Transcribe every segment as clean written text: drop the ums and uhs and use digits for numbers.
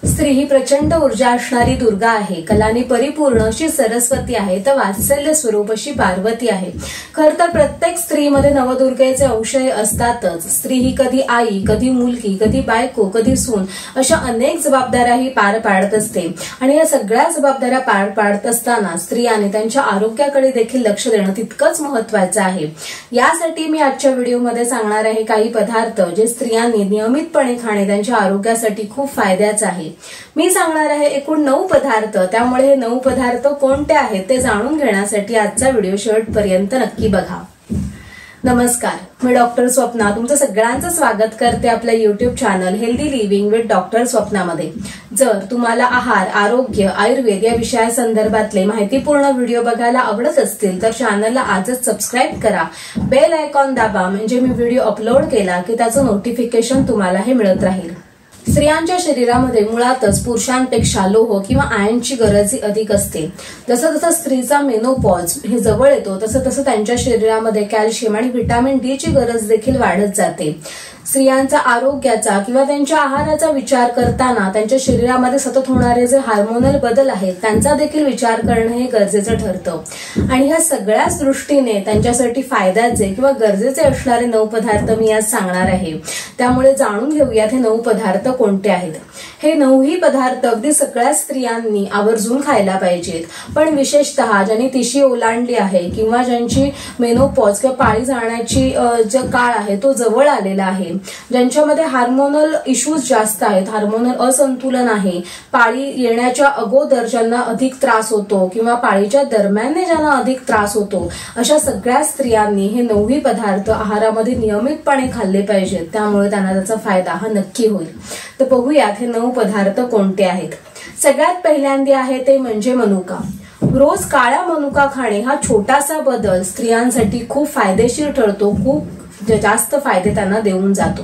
स्त्री ही प्रचंड ऊर्जा असणारी दुर्गा आहे, कलानी परिपूर्ण अशी सरस्वती आहे, तर वात्सल्य स्वरूप अशी पार्वती आहे। खर तर प्रत्येक स्त्रीमध्ये नवदुर्गेचे अंश असतातच। स्त्री ही कधी आई, कधी मुलगी, कधी बायको, कधी सून अशा अनेक जबाबदाऱ्याही पार पाडत असते आणि या सगळ्या जबाबदाऱ्या पार पाडत असताना स्त्रियांनी त्यांच्या आरोग्याकडे देखील लक्ष देणं तितकंच महत्त्वाचं आहे। यासाठी मी आजच्या व्हिडिओमध्ये सांगणार आहे काही पदार्थ जे स्त्रियांनी नियमितपणे खाणे त्यांच्या आरोग्यासाठी खूप फायद्याचे आहे। मी सांगणार आहे एकूण 9 पदार्थ, त्यामुळे हे 9 पदार्थ कोणते आहेत ते जाणून घेण्यासाठी आजचा व्हिडिओ शेवटपर्यंत नक्की बघा। नमस्कार, मी डॉक्टर स्वप्ना तुमचं सगळ्यांचं स्वागत करते आपल्या YouTube channel healthy living with doctor स्वप्नामध्ये। जर तुम्हाला आहार, आरोग्य, आयुर्वेद या विषयासंदर्भातले माहितीपूर्ण व्हिडिओ बघायला आवडत असतील तर चॅनलला आजच सबस्क्राइब करा, बेल आयकॉन दाबा, म्हणजे मी व्हिडिओ अपलोड केला की त्याचं नोटिफिकेशन तुम्हाला हे मिळत राहील। स्त्रियांच्या शरीरामध्ये मुळातच पुरुषांपेक्षा लोह किंवा आयर्नची गरज अधिक असते। जसं जसं स्त्रीचा मेनोपॉज हे जवळ येतो तसं तसं त्यांच्या शरीरामध्ये कॅल्शियम आणि व्हिटॅमिन डी ची गरज देखील वाढत जाते। स्त्रियांचा आरोग्याचा किंवा त्यांच्या आहाराचा विचार करताना त्यांच्या शरीरामध्ये सतत होणारे जे हार्मोनल बदल आहेत त्यांचा देखील विचार करणं हे गरजेचं ठरतं आणि ह्या सगळ्याच दृष्टीने त्यांच्यासाठी फायद्याचे किंवा गरजेचे असणारे 9 पदार्थ मी आज सांगणार आहे। त्यामुळे जाणून घेऊयात हे 9 पदार्थ कोणते आहेत। हे 9ही पदार्थ अगदी सगळ्या स्त्रियांनी आवर्जून खायला पाहिजेत, पण विशेषतः ज्यांनी तिशी ओलांडली आहे किंवा ज्यांची मेनोपॉज किंवा पाळी जाण्याची जो काळ आहे तो जवळ आलेला आहे, ज्यांच्यामध्ये हार्मोनल इश्यूज जास्त आहेत, हार्मोनल असंतुलन आहे, पाळी येण्याच्या अगोदर ज्यांना अधिक त्रास होतो किंवा पाळीच्या दरम्यान ज्यांना अधिक त्रास होतो, अशा सगळ्या स्त्रियांनी हे 9ही पदार्थ आहारामध्ये नियमितपणे खाल्ले पाहिजेत। त्यामुळे त्यांना त्याचा फायदा हा नक्की होईल। तर बघूयात हे 9 पदार्थ कोणते आहेत। सगळ्यात पहिल्यांदा आहे ते म्हणजे मनुका। रोज काळा मनुका खाणे हा छोटासा बदल स्त्रियांसाठी खूप फायदेशीर ठरतो, खूप जास्त फायदे त्यांना देऊन जातो।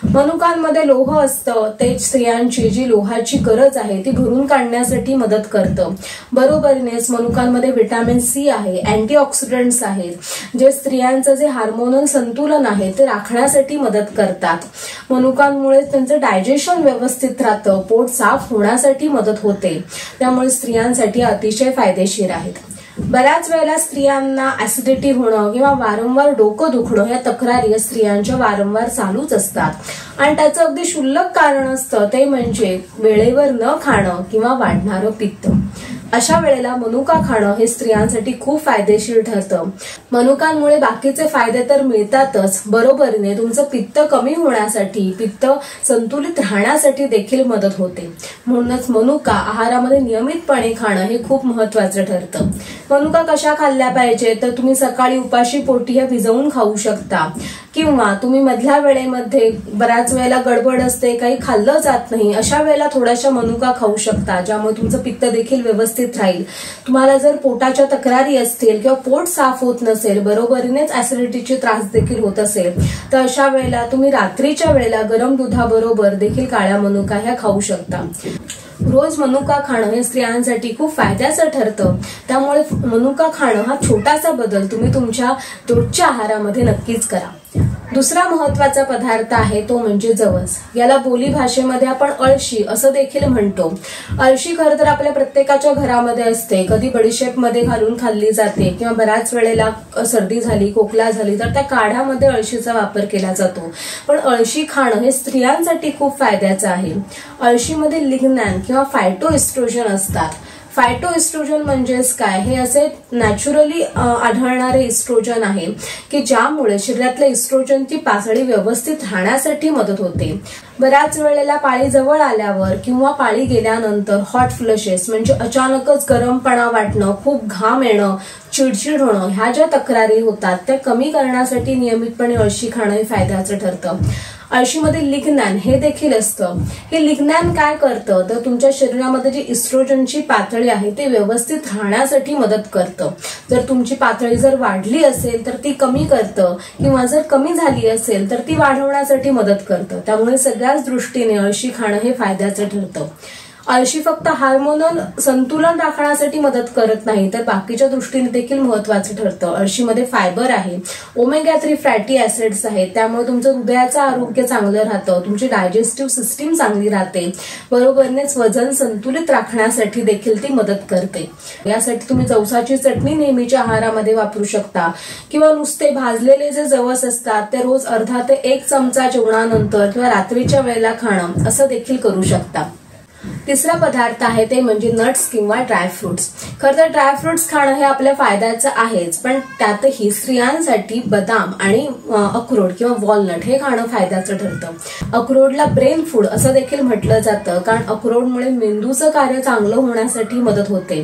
मनुकांमध्ये लोह असतं, ते स्त्रियांची जी लोहाची गरज आहे ती भरून काढण्यासाठी मदत करतं। बरोबरीनेच मनुकांमध्ये व्हिटॅमिन सी आहे, अँटीऑक्सिडंट्स आहेत जे स्त्रियांचं जे हार्मोनल संतुलन आहे ते राखण्यासाठी मदत करतात। मनुकांमुळे त्यांचं डायजेशन व्यवस्थित राहतं, पोट साफ होण्यासाठी मदत होते, त्यामुळे स्त्रियांसाठी अतिशय फायदेशीर आहेत। बऱ्याच वेळेला स्त्रियांना ऍसिडिटी होणं किंवा वारंवार डोकं दुखणं या तक्रारी स्त्रियांच्या वारंवार चालूच असतात आणि त्याचं अगदी क्षुल्लक कारण असतं ते म्हणजे वेळेवर न खाणं किंवा वाढणारं पित्त। अशा वेळेला मनुका खाणं हे स्त्रियांसाठी खूप फायदेशीर ठरतं। मनुकांमुळे बाकीचे फायदे तर मिळतातच, बरोबरीने तुमचं पित्त कमी होण्यासाठी, पित्त संतुलित राहण्यासाठी देखील मदत होते। म्हणूनच मनुका आहारामध्ये नियमितपणे खाणं हे खूप महत्वाचं ठरतं। मनुका कशा खाल्ल्या पाहिजे तर तुम्ही सकाळी उपाशी पोटी ह्या भिजवून खाऊ शकता किंवा तुम्ही मधल्या वेळेमध्ये बऱ्याच वेळेला गडबड असते, काही खाल्लं जात नाही, अशा वेळेला थोड्याशा मनुका खाऊ शकता, ज्यामुळे तुमचं पित्त देखील व्यवस्थित राहील। तुम्हाला जर पोटाच्या तक्रारी असतील किंवा पोट साफ होत नसेल, बरोबरीनेच ऍसिडिटीची त्रास देखील होत असेल तर अशा वेळेला तुम्ही रात्रीच्या वेळेला गरम दुधाबरोबर देखील काळ्या मनुका ह्या खाऊ शकता। रोज मनुका खाणं हे स्त्रियांसाठी खूप फायद्याचं ठरतं, त्यामुळे मनुका खाणं हा छोटासा बदल तुम्ही तुमच्या रोजच्या आहारामध्ये नक्कीच करा। दुसरा महत्वाचा पदार्थ आहे तो म्हणजे जवस। याला बोली भाषेमध्ये आपण अळशी असं देखील म्हणतो। अळशी खरं तर आपल्या प्रत्येकाच्या घरामध्ये असते, कधी बडीशेप मध्ये घालून खाल्ली जाते किंवा बऱ्याच वेळेला सर्दी झाली, खोकला झाली तर त्या काढ्यामध्ये अळशीचा वापर केला जातो। पण अळशी खाणं हे स्त्रियांसाठी खूप फायद्याचं आहे। अळशीमध्ये लिग्नॅन किंवा फायटोएस्ट्रोजन असतात। फायटोएस्ट्रोजन म्हणजेच काय, हे असे नॅचरली आढळणारे इस्ट्रोजन आहे की ज्यामुळे शरीरातल्या इस्ट्रोजनची पातळी व्यवस्थित राहण्यासाठी मदत होते। बऱ्याच वेळेला पाळी जवळ आल्यावर किंवा पाळी गेल्यानंतर हॉट फ्लशेस म्हणजे अचानकच गरमपणा वाटणं, खूप घाम येणं, चिडचिड होणं ह्या ज्या तक्रारी होतात त्या कमी करण्यासाठी नियमितपणे अळशी खाणं हे फायद्याचं ठरतं। अळशीमध्ये लिग्नॅन हे देखील असतं। हे लिग्नॅन काय करतं तर तुमच्या शरीरामध्ये जी इस्ट्रोजनची पातळी आहे ते व्यवस्थित राहण्यासाठी मदत करतं। जर तुमची पातळी जर वाढली असेल तर ती कमी करतं किंवा जर कमी झाली असेल तर ती वाढवण्यासाठी मदत करतं। त्यामुळे सगळ्याच दृष्टीने अळशी खाणं हे फायद्याचं ठरतं। अळशी फक्त हार्मोनल संतुलन राखण्यासाठी मदत करत नाही तर बाकीच्या दृष्टीने देखील महत्वाचं ठरतं. अळशीमध्ये फायबर आहे, ओमेगा 3 फॅटी ऍसिड्स आहेत, त्यामुळे तुमचं हृदयाचं आरोग्य चांगलं राहतं, तुमची डायजेस्टिव्ह सिस्टीम चांगली राहते, बरोबरनेच वजन संतुलित राखण्यासाठी देखील ती मदत करते. यासाठी तुम्ही जवसाची चटणी नेहमीच्या आहारामध्ये वापरू शकता किंवा नुसते भाजलेले जे जवस असतात ते रोज अर्धा ते 1 चमचा जेवणानंतर किंवा रात्रीच्या वेळेला खाणं असं देखील करू शकता. तिसरा पदार्थ आहे ते म्हणजे नट्स किंवा ड्रायफ्रुट्स. खरं तर ड्रायफ्रुट्स खाणं हे आपल्या फायद्याचं आहेच, पण त्यातही स्त्रियांसाठी बदाम आणि अक्रोड किंवा वॉलनट हे खाणं फायद्याचं ठरतं. अक्रोडला ब्रेन फूड असं देखील म्हटलं जातं, कारण अक्रोडमुळे मेंदूचं कार्य चांगलं होण्यासाठी मदत होते.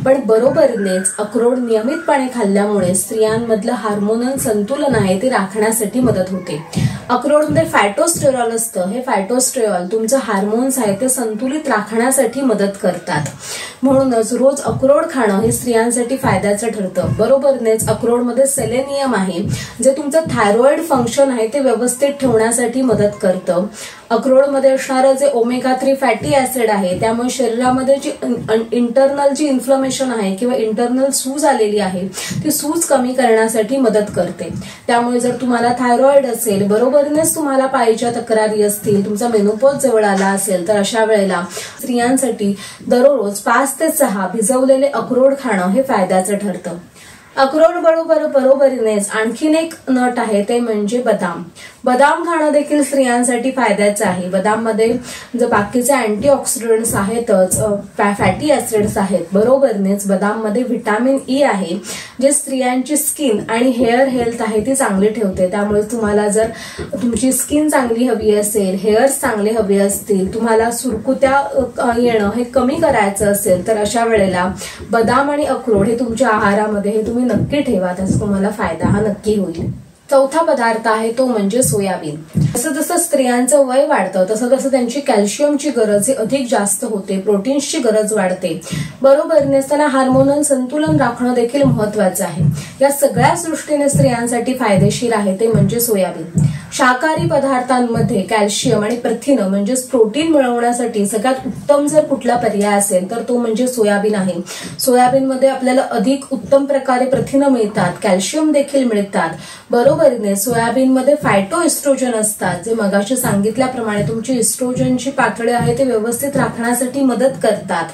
पण बरोबरीनेच अक्रोड नियमितपणे खाल्ल्यामुळे स्त्रियांमधलं हार्मोनल संतुलन आहे ते राखण्यासाठी मदत होते. अक्रोडमध्ये फायटोस्टेरॉल असतं. हे फायटोस्टेरॉल तुमचं हार्मोन्स आहे ते संतुलित राखण्यासाठी मदत करतात. म्हणूनच रोज अक्रोड खाणं हे स्त्रियांसाठी फायद्याचं ठरतं. बरोबरनेच अक्रोडमध्ये सेलेनियम आहे जे तुमचं थायरॉइड फंक्शन आहे ते व्यवस्थित ठेवण्यासाठी मदत करतं. अक्रोडमध्ये असणारं जे ओमेगा 3 फॅटी ऍसिड आहे त्यामुळे शरीरामध्ये जी इंटरनल जी इन्फ्लमेशन आहे किंवा इंटरनल सूज आलेली आहे ती सूज कमी करण्यासाठी मदत करते. त्यामुळे जर तुम्हाला थायरॉइड असेल, बरोबरीनेच तुम्हाला पाळीच्या तक्रारी असतील, तुमचा मेनोपॉज जवळ आला असेल तर अशा वेळेला स्त्रियांसाठी दररोज 5 ते 6 भिजवलेले अक्रोड खाणं हे फायद्याचं ठरतं. अक्रोड बरोबरीनेच आणखीन एक नट आहे ते म्हणजे बदाम. बदाम खाणं देखील स्त्रियांसाठी फायद्याचं आहे. बदाममध्ये जे बाकीचे अँटीऑक्सिडंट्स आहेतच, फॅटी ऍसिड्स आहेत, बरोबरनेच बदाममध्ये व्हिटॅमिन ई आहे जे स्त्रियांची स्किन आणि हेअर हेल्थ आहे ती चांगली ठेवते. त्यामुळे तुम्हाला जर तुमची स्किन चांगली हवी असेल, हेअर्स चांगले हवे असतील, तुम्हाला सुरकुत्या येणं हे कमी करायचं असेल तर अशा वेळेला बदाम आणि अक्रोड हे तुमच्या आहारामध्ये हे तुम्ही नक्की ठेवा, त्याचा तुम्हाला फायदा हा नक्की होईल. चौथा पदार्थ आहे तो म्हणजे सोयाबीन. जसं जसं स्त्रियांचं वय वाढतं तसं त्यांची कॅल्शियमची गरज ही अधिक जास्त होते, प्रोटीन्सची गरज वाढते. बरोबरीने त्यांना हार्मोनल संतुलन राखणं देखील महत्वाचं आहे. या सगळ्या दृष्टीने स्त्रियांसाठी फायदेशीर आहे ते म्हणजे सोयाबीन. शाकाहारी पदार्थांमध्ये कॅल्शियम आणि प्रथिनं म्हणजेच प्रोटीन मिळवण्यासाठी सगळ्यात उत्तम जर कुठला पर्याय असेल तर तो म्हणजे सोयाबीन आहे. सोयाबीनमध्ये आपल्याला अधिक उत्तम प्रकारे प्रथिनं मिळतात, कॅल्शियम देखील मिळतात. बरोबरीने सोयाबीनमध्ये फायटो इस्ट्रोजन असतात जे मगाशी सांगितल्याप्रमाणे तुमची इस्ट्रोजनची पातळी आहे ते व्यवस्थित राखण्यासाठी मदत करतात.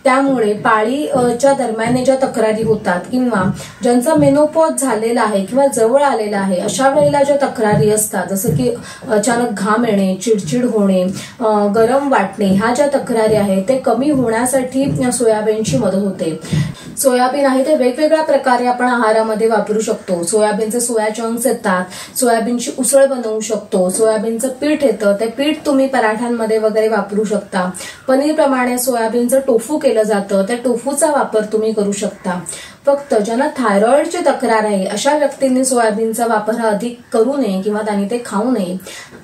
त्यामुळे पाळीच्या दरम्यान ज्या तक्रारी होतात किंवा ज्यांचा मेनोपॉज झालेला आहे किंवा जवळ आलेला आहे अशा वेळेला ज्या तक्रारी असतात जसं की अचानक घाम येणे, चिडचिड होणे, गरम वाटणे, ह्या ज्या तक्रारी आहेत ते कमी होण्यासाठी सोयाबीनची मदत होते. सोयाबीन आहे ते वेगवेगळ्या प्रकारे आपण आहारामध्ये वापरू शकतो. सोयाबीनचे सोया चंक्स येतात, सोयाबीनची उसळ बनवू शकतो, सोयाबीनचं पीठ येतं ते पीठ तुम्ही पराठ्यांमध्ये वगैरे वापरू शकता. पनीर प्रमाणे सोयाबीनचं टोफू केलं जातं, त्या टोफूचा वापर तुम्ही करू शकता. फक्त ज्यांना थायरॉइडची तक्रार आहे अशा व्यक्तींनी सोयाबीनचा वापर हा अधिक करू नये किंवा त्यांनी ते खाऊ नये.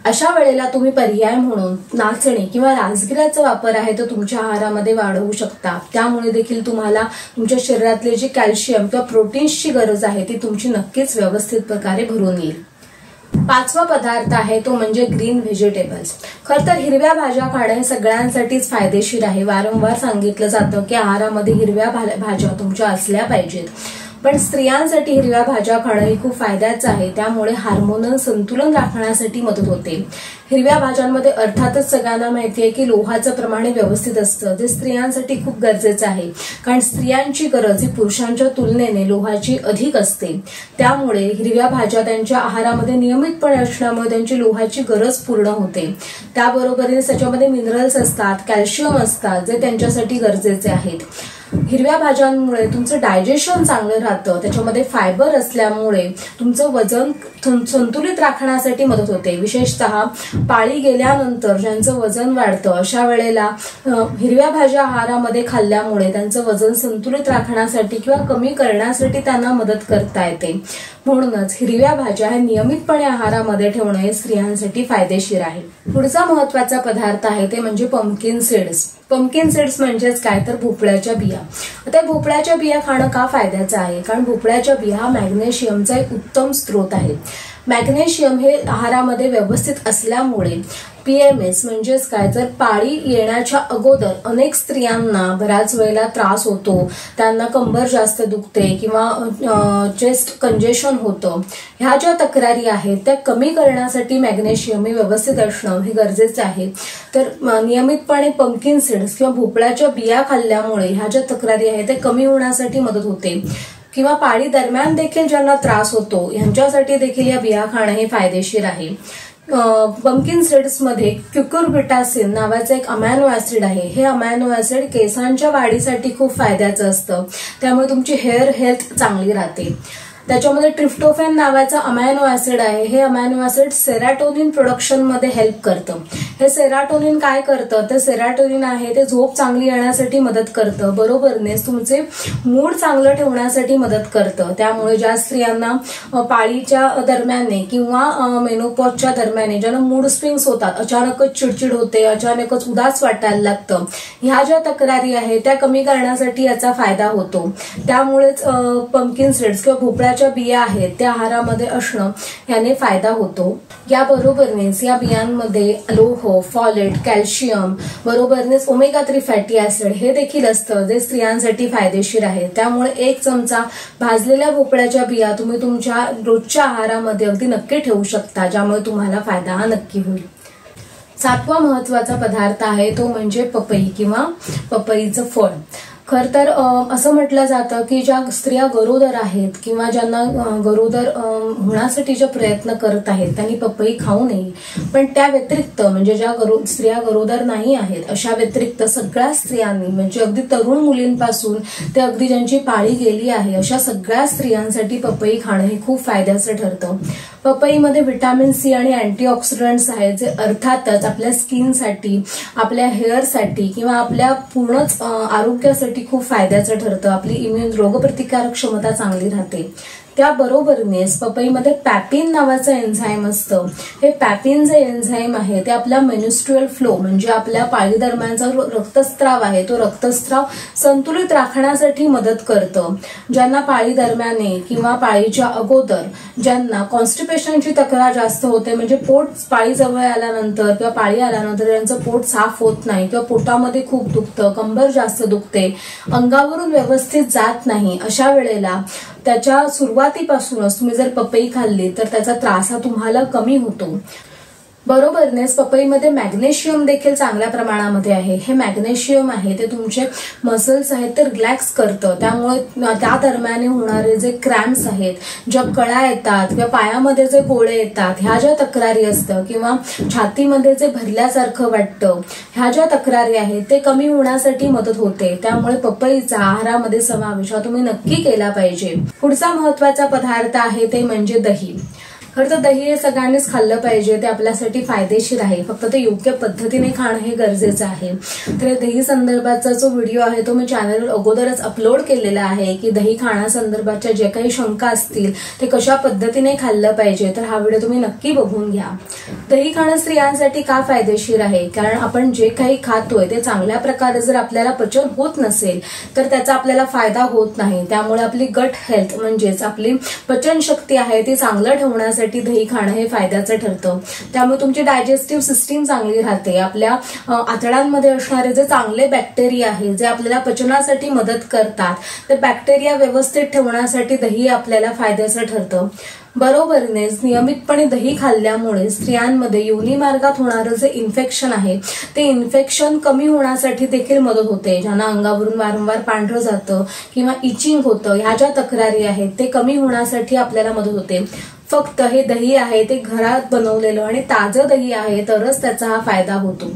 अशा वेळेला तुम्ही पर्याय म्हणून नाचणी किंवा राजगिराचा वापर आहे तो तुमच्या आहारामध्ये वाढवू शकता. त्यामुळे देखील तुम्हाला तुमच्या शरीरातले जे कॅल्शियम किंवा प्रोटीन्सची गरज आहे ती तुमची नक्कीच व्यवस्थित प्रकारे भरून येईल. पाचवा पदार्थ आहे तो म्हणजे ग्रीन व्हेजिटेबल्स. खरं तर हिरव्या भाज्या खाणं हे सगळ्यांसाठीच फायदेशीर आहे. वारंवार सांगितलं जातं की आहारामध्ये हिरव्या भाज्या तुमच्या असल्या पाहिजेत. पण स्त्रियांसाठी हिरव्या भाज्या खाणं हे खूप फायद्याचं आहे. त्यामुळे हार्मोनल संतुलन राखण्यासाठी मदत होते. हिरव्या भाज्यांमध्ये अर्थातच सगळ्यांना माहिती आहे की लोहाचं प्रमाण व्यवस्थित असतं जे स्त्रियांसाठी खूप गरजेचं आहे. कारण स्त्रियांची गरज ही पुरुषांच्या तुलनेने लोहाची अधिक असते. त्यामुळे हिरव्या भाज्या त्यांच्या आहारामध्ये नियमितपणे असल्यामुळे त्यांची लोहाची गरज पूर्ण होते. त्याबरोबरीने त्याच्यामध्ये मिनरल्स असतात, कॅल्शियम असतात जे त्यांच्यासाठी गरजेचे आहेत. हिरव्या भाज्यांमुळे तुमचं डायजेशन चांगलं राहतं. त्याच्यामध्ये फायबर असल्यामुळे तुमचं वजन संतुलित राखण्यासाठी मदत होते. विशेषतः पाळी गेल्यानंतर ज्यांचं वजन वाढतं अशा वेळेला हिरव्या भाज्या आहारामध्ये खाल्ल्यामुळे त्यांचं वजन संतुलित राखण्यासाठी किंवा कमी करण्यासाठी त्यांना मदत करता येते. म्हणूनच हिरव्या भाज्या हे नियमितपणे आहारामध्ये ठेवणं हे स्त्रियांसाठी फायदेशीर आहे. पुढचा महत्वाचा पदार्थ आहे ते म्हणजे पंपकिन सीड्स. पंपकिन सीड्स म्हणजेच काय तर भोपळ्याच्या बिया. आता भोपळ्याच्या बिया खाणं का फायद्याचं आहे? कारण भोपळ्याच्या बिया हा मॅग्नेशियमचा एक उत्तम स्रोत आहे. मॅग्नेशियम हे आहारामध्ये व्यवस्थित असल्यामुळे PMS म्हणजेच काय, जर पाळी येण्याच्या अगोदर अनेक स्त्रियांना बऱ्याच वेळेला त्रास होतो, त्यांना कंबर जास्त दुखते किंवा चेस्ट कंजेशन होतं, ह्या ज्या तक्रारी आहेत त्या कमी करण्यासाठी मॅग्नेशियम हे व्यवस्थित असणं हे गरजेचं आहे. तर नियमितपणे पंपकिन सीड्स किंवा भोपळ्याच्या बिया खाल्ल्यामुळे ह्या ज्या तक्रारी आहेत त्या कमी होण्यासाठी मदत होते. किंवा पाळी दरम्यान देखील ज्यांना त्रास होतो यांच्यासाठी देखील या बिया खाणं हे फायदेशीर आहे. पंपकिन सीड्स मध्ये क्युकुरबिटासिन नावाचं एक अमायनो ऍसिड आहे. हे अमायनो ऍसिड केसांच्या वाढीसाठी खूप फायद्याचं असतं, त्यामुळे तुमची हेअर हेल्थ चांगली राहते. त्याच्यामध्ये ट्रिप्टोफॅन नावाचा अमायनो ऍसिड आहे. हे अमायनो ऍसिड सेरोटोनिन प्रोडक्शन मध्ये हेल्प करतं. हे सेरोटोनिन काय करतं, तर सेरोटोनिन आहे ते झोप चांगली येण्यासाठी मदत करतं, बरोबरनेच तुमचे मूड चांगलं ठेवण्यासाठी मदत करतं. त्यामुळे ज्या स्त्रियांना पाळीच्या दरम्याने किंवा मेनोपॉजच्या दरम्याने ज्यांना मूड स्विंग्स होतात, अचानकच चिडचिड होते, अचानकच उदास वाटायला लागतं, ह्या ज्या तक्रारी आहेत त्या कमी करण्यासाठी याचा फायदा होतो. त्यामुळेच पंपकिन सीड्स किंवा भोपळ्याच्या बिया आहेत त्या आहारामध्ये असणं याने फायदा होतो. याबरोबरनेच या बियांमध्ये लोह, फॉलेट, कॅल्शियम बरोबरनेच ओमेगा 3 फॅटी ऍसिड हे देखील असतं, जे स्त्रियांसाठी फायदेशीर आहे. त्यामुळे 1 चमचा भाजलेल्या भोपळ्याच्या बिया तुम्ही तुमच्या रोजच्या आहारामध्ये अगदी नक्की ठेवू शकता, ज्यामुळे तुम्हाला फायदा हा नक्की होईल. 7वा महत्वाचा पदार्थ आहे तो म्हणजे पपई किंवा पपईचं फळ. खर तर असं म्हटलं जातं की ज्या स्त्रिया गरोदर आहेत किंवा ज्यांना गरोदर होण्यासाठीचे प्रयत्न करत आहेत त्यांनी पपई खाऊ नये. पण त्या व्यतिरिक्त म्हणजे ज्या स्त्रिया गरोदर नाही आहेत अशा व्यतिरिक्त सगळ्या स्त्रियांनी म्हणजे अगदी तरुण मुलींपासून ते अगदी ज्यांची पाळी गेली आहे अशा सगळ्या स्त्रियांसाठी पपई खाणं हे खूप फायद्याचं ठरतं. पपईमध्ये व्हिटॅमिन सी आणि अँटीऑक्सिडंट्स आहेत, जे अर्थातच आपल्या स्किनसाठी, आपल्या हेअरसाठी किंवा आपल्या पूर्णच आरोग्यासाठी खूप फायद्याचं ठरतं. आपली इम्युन रोगप्रतिकारक क्षमता चांगली राहते. त्याबरोबरनेच पपईमध्ये पॅपिन नावाचं एन्झाईम असतं. हे पॅपिन जे एन्झाईम आहे ते आपला मेन्स्ट्रुअल फ्लो म्हणजे आपल्या पाळी दरम्यानचा रक्तस्त्राव आहे तो रक्तस्त्राव संतुलित राखण्यासाठी मदत करतं. ज्यांना पाळी दरम्याने किंवा पाळीच्या अगोदर ज्यांना कॉन्स्टिपेशनची तक्रार जास्त होते म्हणजे पोट पाळी जवळ आल्यानंतर किंवा पाळी आल्यानंतर त्यांचं पोट साफ होत नाही किंवा पोटामध्ये खूप दुखतं, कंबर जास्त दुखते, अंगावरून व्यवस्थित जात नाही, अशा वेळेला त्याच्या सुरुवातीपासूनच तुम्ही जर पपई खाल्ली तर त्याचा त्रास हा तुम्हाला कमी होतो. बरोबरनेच पपईमध्ये मॅग्नेशियम देखील चांगल्या प्रमाणामध्ये आहे. हे मॅग्नेशियम आहे ते तुमचे मसल्स आहेत ते रिलॅक्स करतं. त्यामुळे त्या दरम्यान होणारे जे क्रॅम्प्स आहेत, ज्या कळा येतात किंवा पायामध्ये जे गोळे येतात, ह्या ज्या तक्रारी असतं किंवा छातीमध्ये जे भरल्यासारखं वाटतं, ह्या ज्या तक्रारी आहेत ते कमी होण्यासाठी मदत होते. त्यामुळे पपईचा आहारामध्ये समावेश हा तुम्ही नक्की केला पाहिजे. पुढचा महत्वाचा पदार्थ आहे ते म्हणजे दही. खरं तर दही हे सगळ्यांनीच खाल्लं पाहिजे, ते आपल्यासाठी फायदेशीर आहे, फक्त ते योग्य पद्धतीने खाणं हे गरजेचं आहे. तर दही संदर्भाचा जो व्हिडिओ आहे तो मी चॅनलवर अगोदरच अपलोड केलेला आहे की दही खाण्यासंदर्भाच्या जे काही शंका असतील ते कशा पद्धतीने खाल्लं पाहिजे, तर हा व्हिडिओ तुम्ही नक्की बघून घ्या. दही खाणं स्त्रियांसाठी का फायदेशीर आहे, कारण आपण जे काही खातोय ते चांगल्या प्रकारे जर आपल्याला पचन होत नसेल तर त्याचा आपल्याला फायदा होत नाही. त्यामुळे आपली गट हेल्थ म्हणजेच आपली पचनशक्ती आहे ती चांगलं ठेवण्यासाठी दही खाणं हे फायद्याचं ठरतं. त्यामुळे तुमची डायजेस्टिव्ह सिस्टीम चांगली राहते. आपल्या आतड्यांमध्ये असणारे जे चांगले बॅक्टेरिया आहेत जे आपल्याला पचनासाठी मदत करतात ते बॅक्टेरिया व्यवस्थित ठेवण्यासाठी दही आपल्याला फायद्याचं ठरतं. बरोबरीनेच नियमितपणे दही खाल्ल्यामुळे स्त्रियांमध्ये योनी मार्गात होणारं जे इन्फेक्शन आहे ते इन्फेक्शन कमी होण्यासाठी देखील मदत होते. ज्यांना अंगावरून वारंवार पांढरं जातं किंवा इचिंग होतं, ह्या ज्या तक्रारी आहेत ते कमी होण्यासाठी आपल्याला मदत होते. फक्त हे दही आहे ते घरात बनवलेलं आणि ताजं दही आहे तरच त्याचा हा फायदा होतो.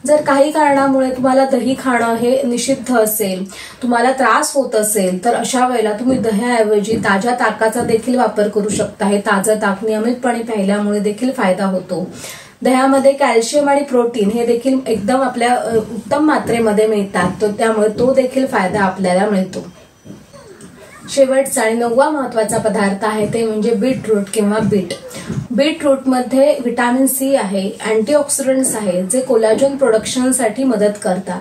जर काही कारणामुळे तुम्हाला दही खाणं हे निषिद्ध असेल, तुम्हाला त्रास होत असेल, तर अशा वेळेला तुम्ही दह्याऐवजी ताज्या ताकाचा देखील वापर करू शकता. हे ताजं ताक नियमितपणे प्यायल्यामुळे देखील फायदा होतो. दह्यामध्ये कॅल्शियम आणि प्रोटीन हे देखील एकदम आपल्या उत्तम मात्रेमध्ये मिळतात, तर त्यामुळे तो देखील फायदा आपल्याला मिळतो. शेवटचा आणि 9वा महत्वाचा पदार्थ आहे ते म्हणजे बीटरूट किंवा बीट. बीटरूटमध्ये व्हिटॅमिन सी आहे, अँटीऑक्सिडंट्स आहेत जे कोलॅजन प्रोडक्शनसाठी मदत करतात.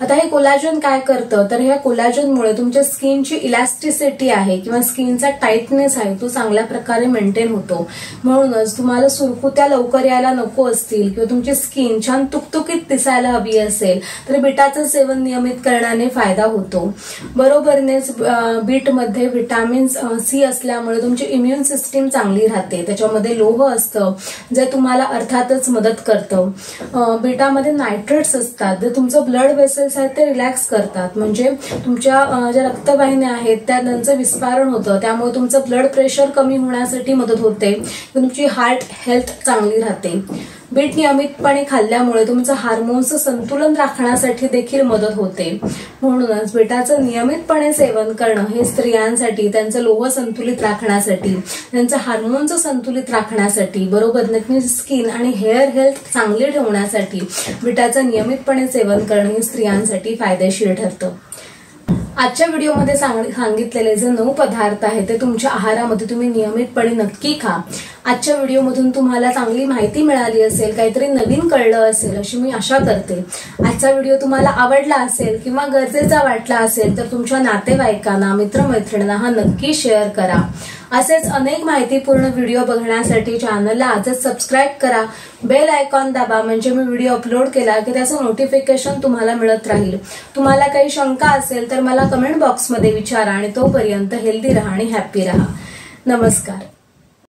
आता हे कोलॅजन काय करतं तर ह्या कोलॅजनमुळे तुमच्या स्किनची इलॅस्टिसिटी आहे किंवा स्किनचा टाईटनेस आहे तो चांगल्या प्रकारे मेंटेन होतो. म्हणूनच तुम्हाला सुरकुत्या लवकर यायला नको असतील किंवा तुमची स्किन छान तुकतुकीत दिसायला हवी असेल तर बीटाचं सेवन नियमित करण्याने फायदा होतो. बरोबरनेच बीटमध्ये व्हिटॅमिन सी असल्यामुळे तुमची इम्युन सिस्टीम चांगली राहते. त्याच्यामध्ये लोह असतं जे तुम्हाला अर्थातच मदत करतं. बीटामध्ये नायट्रेट्स असतात जे तुमचं ब्लड वेसल्स आहेत ते रिलॅक्स करतात. म्हणजे तुमच्या ज्या रक्तवाहिन्या आहेत त्यांचं विस्फारण होतं, त्यामुळे तुमचं ब्लड प्रेशर कमी होण्यासाठी मदत होते. तुमची हार्ट हेल्थ चांगली राहते. बीट नियमितपणे खाल्ल्यामुळे तुमचं हार्मोन्सचं संतुलन राखण्यासाठी देखील मदत होते. म्हणूनच बीटाचं नियमितपणे सेवन करणं हे स्त्रियांसाठी त्यांचं लोह संतुलित राखण्यासाठी, त्यांचं हार्मोनचं संतुलित राखण्यासाठी, बरोबर स्किन आणि हेअर हेल्थ चांगली ठेवण्यासाठी बीटाचं नियमितपणे सेवन करणं हे स्त्रियांसाठी फायदेशीर ठरतं. आजच्या व्हिडिओमध्ये सांगितलेले जे 9 पदार्थ आहेत ते तुमच्या आहारामध्ये तुम्ही नियमितपणे नक्की खा. आजच्या व्हिडिओमधून तुम्हाला चांगली माहिती मिळाली असेल, काहीतरी नवीन कळलं असेल अशी मी आशा करते. आजचा व्हिडिओ तुम्हाला आवडला असेल किंवा गरजेचा वाटला असेल तर तुमच्या नातेवाईकांना, मित्रमैत्रिणींना हा नक्की शेअर करा. असेच अनेक माहितीपूर्ण व्हिडिओ बघण्यासाठी चॅनलला आजच सबस्क्राईब करा. बेल आयकॉन दाबा म्हणजे मी व्हिडिओ अपलोड केला की त्याचं नोटिफिकेशन तुम्हाला मिळत राहील. तुम्हाला काही शंका असेल तर मला कमेंट बॉक्समध्ये विचारा आणि तोपर्यंत हेल्दी राहा आणि हॅप्पी राहा. नमस्कार.